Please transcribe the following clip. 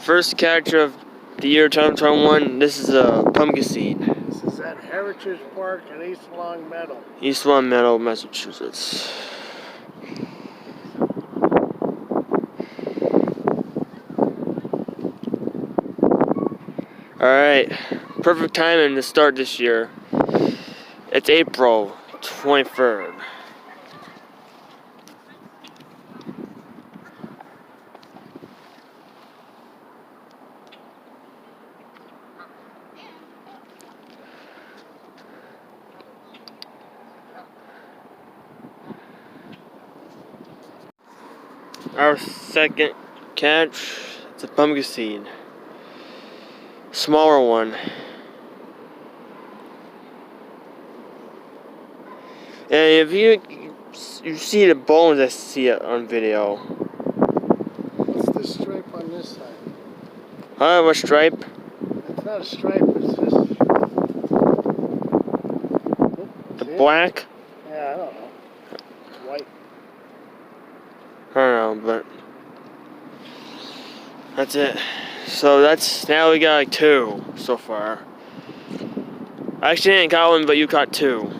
First catch of the year 2021. This is a pumpkin seed. This is at Heritage Park in East Long Meadow. East Long Meadow, Massachusetts. Alright, perfect timing to start this year. It's April 23rd. Our second catch, it's a pumpkin seed. Smaller one. And if you see the bones, I see it on video. What's the stripe on this side? Huh? What stripe? It's not a stripe, it's just... The black? Yeah, I don't know. It's white. I don't know, but that's it. So now we got like 2 so far. I actually didn't got one, but you caught 2.